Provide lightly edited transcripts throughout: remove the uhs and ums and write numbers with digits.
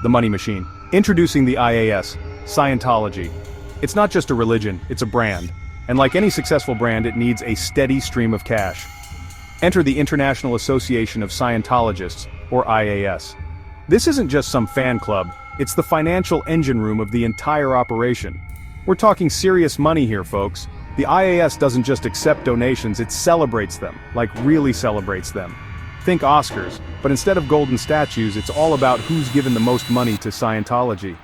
the money machine. Introducing the IAS, Scientology. It's not just a religion, it's a brand. And like any successful brand, it needs a steady stream of cash. Enter the International Association of Scientologists, or IAS. This isn't just some fan club, it's the financial engine room of the entire operation. We're talking serious money here, folks. The IAS doesn't just accept donations, it celebrates them, like really celebrates them. Think Oscars, but instead of golden statues, it's all about who's given the most money to Scientology.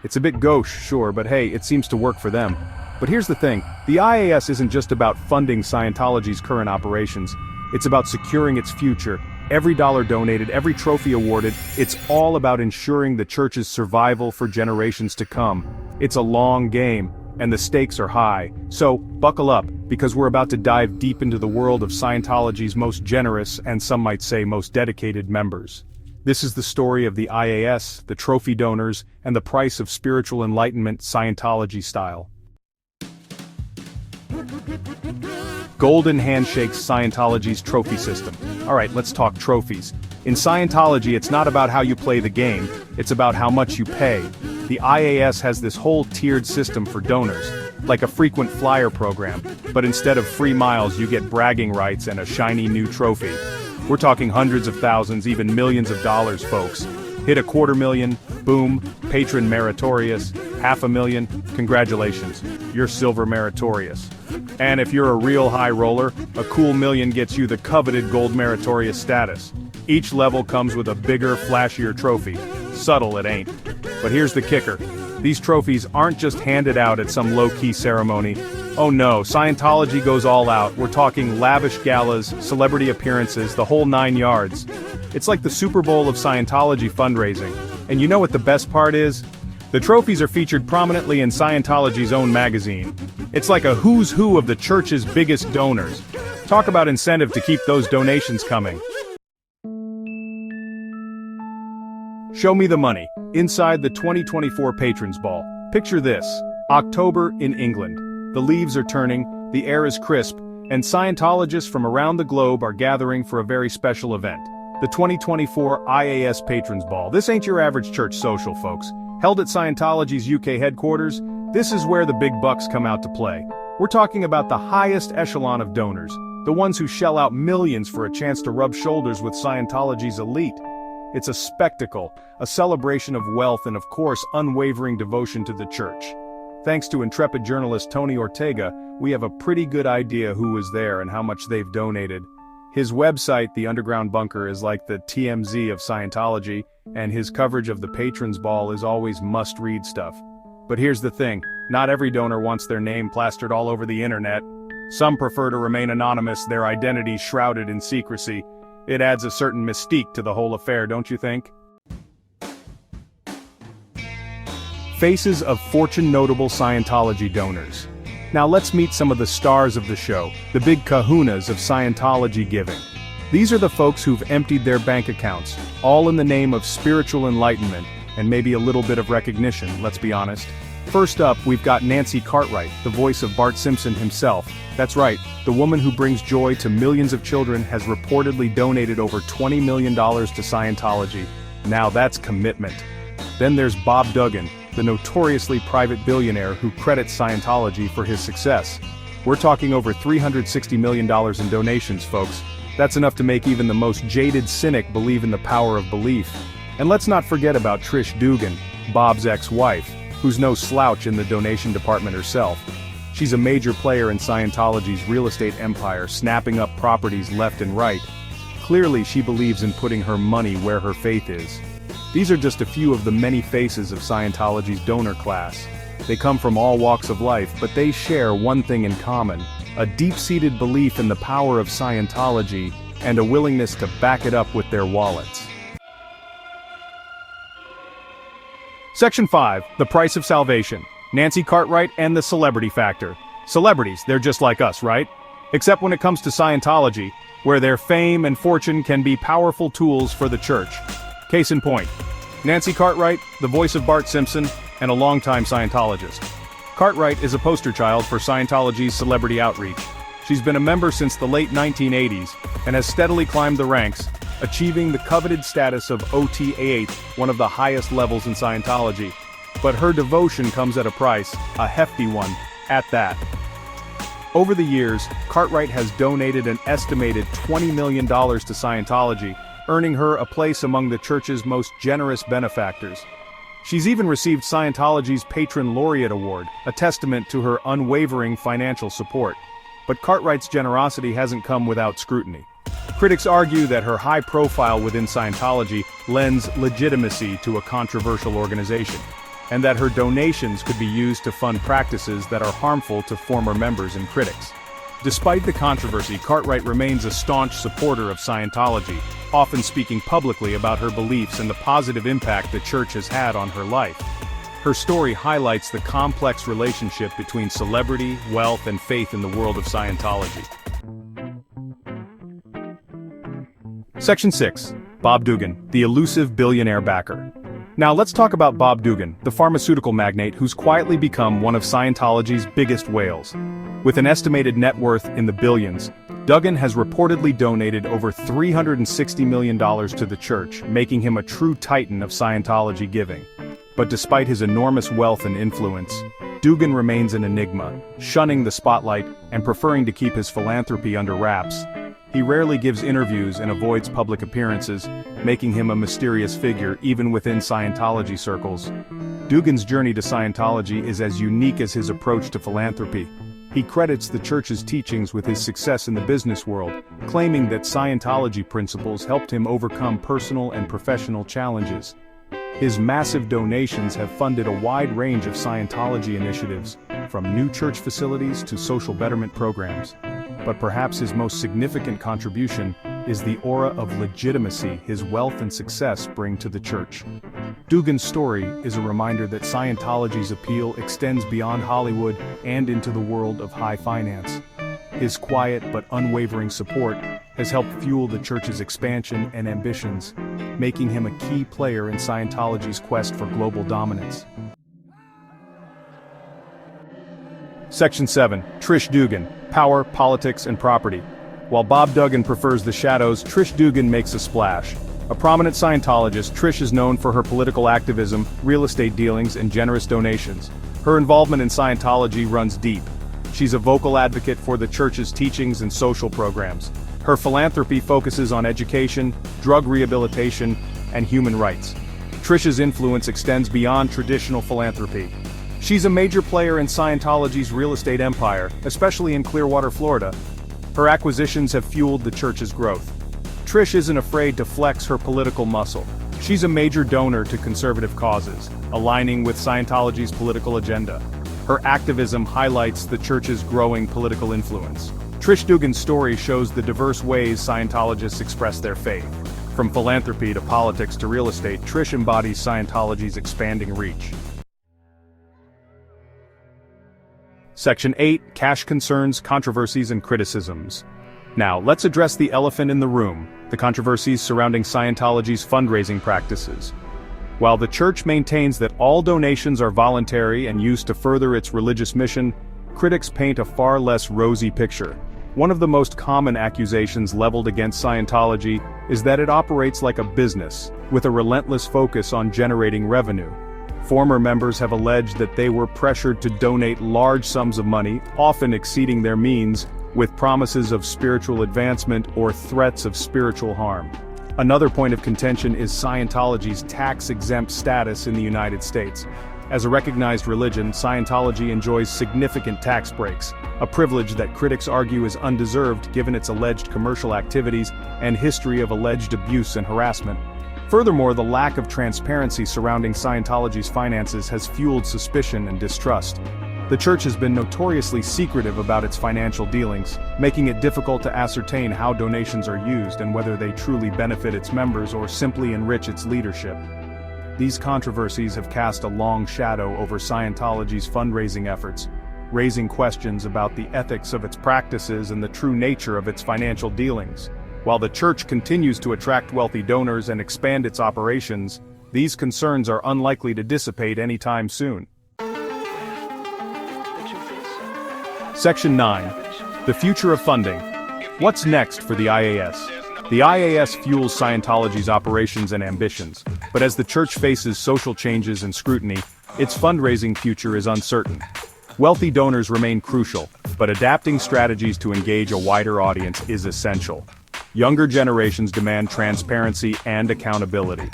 It's a bit gauche, sure, but hey, it seems to work for them. But here's the thing, the IAS isn't just about funding Scientology's current operations, it's about securing its future. Every dollar donated, every trophy awarded, it's all about ensuring the church's survival for generations to come. It's a long game, and the stakes are high. So, buckle up, because we're about to dive deep into the world of Scientology's most generous, and some might say most dedicated members. This is the story of the IAS, the trophy donors, and the price of spiritual enlightenment Scientology style. Golden Handshakes, Scientology's trophy system. Alright, let's talk trophies. In Scientology, it's not about how you play the game, it's about how much you pay. The IAS has this whole tiered system for donors, like a frequent flyer program, but instead of free miles you get bragging rights and a shiny new trophy. We're talking hundreds of thousands, even millions of dollars, folks. Hit $250,000, boom, patron meritorious, $500,000, congratulations, you're silver meritorious. And if you're a real high roller, a cool million gets you the coveted gold meritorious status. Each level comes with a bigger, flashier trophy. Subtle it ain't. But here's the kicker. These trophies aren't just handed out at some low-key ceremony. Oh no, Scientology goes all out. We're talking lavish galas, celebrity appearances, the whole 9 yards. It's like the Super Bowl of Scientology fundraising. And you know what the best part is? The trophies are featured prominently in Scientology's own magazine. It's like a who's who of the church's biggest donors. Talk about incentive to keep those donations coming. Show me the money. Inside the 2024 Patrons Ball. Picture this. October in England. The leaves are turning, the air is crisp, and Scientologists from around the globe are gathering for a very special event. The 2024 IAS Patrons Ball. This ain't your average church social, folks. Held at Scientology's UK headquarters, this is where the big bucks come out to play. We're talking about the highest echelon of donors, the ones who shell out millions for a chance to rub shoulders with Scientology's elite. It's a spectacle, a celebration of wealth and of course unwavering devotion to the church. Thanks to intrepid journalist Tony Ortega, we have a pretty good idea who was there and how much they've donated. His website, The Underground Bunker, is like the TMZ of Scientology, and his coverage of the Patrons Ball is always must-read stuff. But here's the thing, not every donor wants their name plastered all over the internet. Some prefer to remain anonymous, their identity shrouded in secrecy. It adds a certain mystique to the whole affair, don't you think? Faces of fortune-notable Scientology donors. Now let's meet some of the stars of the show, the big kahunas of Scientology giving. These are the folks who've emptied their bank accounts, all in the name of spiritual enlightenment, and maybe a little bit of recognition, let's be honest. First up, we've got Nancy Cartwright, the voice of Bart Simpson himself. That's right, the woman who brings joy to millions of children has reportedly donated over $20 million to Scientology. Now that's commitment. Then there's Bob Duggan, the notoriously private billionaire who credits Scientology for his success. We're talking over $360 million in donations, folks. That's enough to make even the most jaded cynic believe in the power of belief. And let's not forget about Trish Dugan, Bob's ex-wife, who's no slouch in the donation department herself. She's a major player in Scientology's real estate empire, snapping up properties left and right. Clearly she believes in putting her money where her faith is. These are just a few of the many faces of Scientology's donor class. They come from all walks of life, but they share one thing in common: a deep-seated belief in the power of Scientology and a willingness to back it up with their wallets. Section 5, The Price of Salvation. Nancy Cartwright and the Celebrity Factor. Celebrities, they're just like us, right? Except when it comes to Scientology, where their fame and fortune can be powerful tools for the church. Case in point, Nancy Cartwright, the voice of Bart Simpson, and a longtime Scientologist. Cartwright is a poster child for Scientology's celebrity outreach. She's been a member since the late 1980s, and has steadily climbed the ranks, achieving the coveted status of OT-8, one of the highest levels in Scientology. But her devotion comes at a price, a hefty one, at that. Over the years, Cartwright has donated an estimated $20 million to Scientology, earning her a place among the church's most generous benefactors. She's even received Scientology's Patron Laureate Award, a testament to her unwavering financial support. But Cartwright's generosity hasn't come without scrutiny. Critics argue that her high profile within Scientology lends legitimacy to a controversial organization, and that her donations could be used to fund practices that are harmful to former members and critics. Despite the controversy, Cartwright remains a staunch supporter of Scientology, often speaking publicly about her beliefs and the positive impact the church has had on her life. Her story highlights the complex relationship between celebrity, wealth, and faith in the world of Scientology. Section 6. Bob Duggan, the elusive billionaire backer. Now let's talk about Bob Duggan, the pharmaceutical magnate who's quietly become one of Scientology's biggest whales. With an estimated net worth in the billions, Duggan has reportedly donated over $360 million to the church, making him a true titan of Scientology giving. But despite his enormous wealth and influence, Duggan remains an enigma, shunning the spotlight and preferring to keep his philanthropy under wraps. He rarely gives interviews and avoids public appearances, making him a mysterious figure even within Scientology circles. Duggan's journey to Scientology is as unique as his approach to philanthropy. He credits the church's teachings with his success in the business world, claiming that Scientology principles helped him overcome personal and professional challenges. His massive donations have funded a wide range of Scientology initiatives, from new church facilities to social betterment programs. But perhaps his most significant contribution is the aura of legitimacy his wealth and success bring to the church. Duggan's story is a reminder that Scientology's appeal extends beyond Hollywood and into the world of high finance. His quiet but unwavering support has helped fuel the church's expansion and ambitions, making him a key player in Scientology's quest for global dominance. Section 7. Trish Duggan, Power, Politics, and Property. While Bob Duggan prefers the shadows, Trish Duggan makes a splash. A prominent Scientologist, Trish is known for her political activism, real estate dealings, and generous donations. Her involvement in Scientology runs deep. She's a vocal advocate for the church's teachings and social programs. Her philanthropy focuses on education, drug rehabilitation, and human rights. Trish's influence extends beyond traditional philanthropy. She's a major player in Scientology's real estate empire, especially in Clearwater, Florida. Her acquisitions have fueled the church's growth. Trish isn't afraid to flex her political muscle. She's a major donor to conservative causes, aligning with Scientology's political agenda. Her activism highlights the church's growing political influence. Trish Duggan's story shows the diverse ways Scientologists express their faith. From philanthropy to politics to real estate, Trish embodies Scientology's expanding reach. Section 8. Cash Concerns, Controversies, and Criticisms. Now, let's address the elephant in the room, the controversies surrounding Scientology's fundraising practices. While the church maintains that all donations are voluntary and used to further its religious mission, critics paint a far less rosy picture. One of the most common accusations leveled against Scientology is that it operates like a business, with a relentless focus on generating revenue. Former members have alleged that they were pressured to donate large sums of money, often exceeding their means, with promises of spiritual advancement or threats of spiritual harm. Another point of contention is Scientology's tax-exempt status in the United States. As a recognized religion, Scientology enjoys significant tax breaks, a privilege that critics argue is undeserved given its alleged commercial activities and history of alleged abuse and harassment. Furthermore, the lack of transparency surrounding Scientology's finances has fueled suspicion and distrust. The church has been notoriously secretive about its financial dealings, making it difficult to ascertain how donations are used and whether they truly benefit its members or simply enrich its leadership. These controversies have cast a long shadow over Scientology's fundraising efforts, raising questions about the ethics of its practices and the true nature of its financial dealings. While the church continues to attract wealthy donors and expand its operations, these concerns are unlikely to dissipate anytime soon. Section 9. The Future of Funding. What's next for the IAS? The IAS fuels Scientology's operations and ambitions, but as the church faces social changes and scrutiny, its fundraising future is uncertain. Wealthy donors remain crucial, but adapting strategies to engage a wider audience is essential. Younger generations demand transparency and accountability.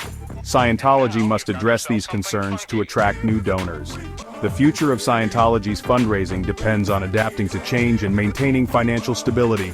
Scientology must address these concerns to attract new donors. The future of Scientology's fundraising depends on adapting to change and maintaining financial stability.